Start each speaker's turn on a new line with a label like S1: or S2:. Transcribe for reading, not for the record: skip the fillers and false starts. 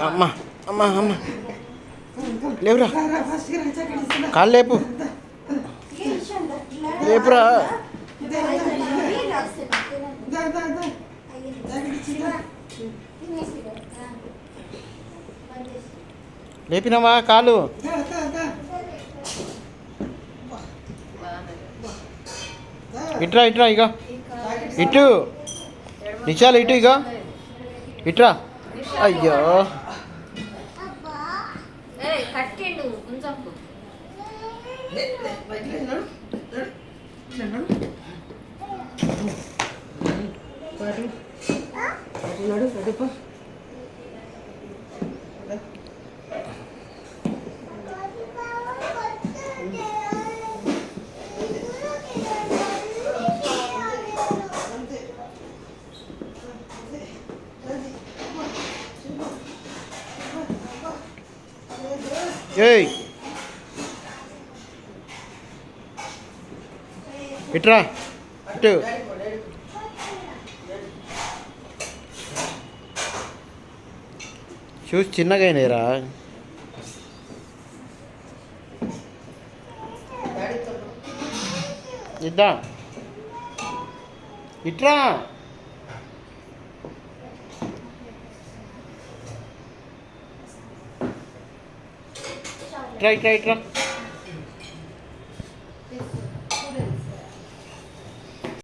S1: అమ్మా అమ్మా అమ్మా లేవురా, కాళ్ళు లేపు, లేపురా. లేపినావా కాలు? ఇట్రా ఇట్రా, ఇక ఇటు నిశాలు, ఇటు ఇక ఇట్రా. అయ్యో ఏయ్ ఇట్రా, ఇటు షూస్ చిన్నగా అయినాయిరా. ఇద్దా ఇట్రా. ఇట్రా ఇట్రా ఇట్రా.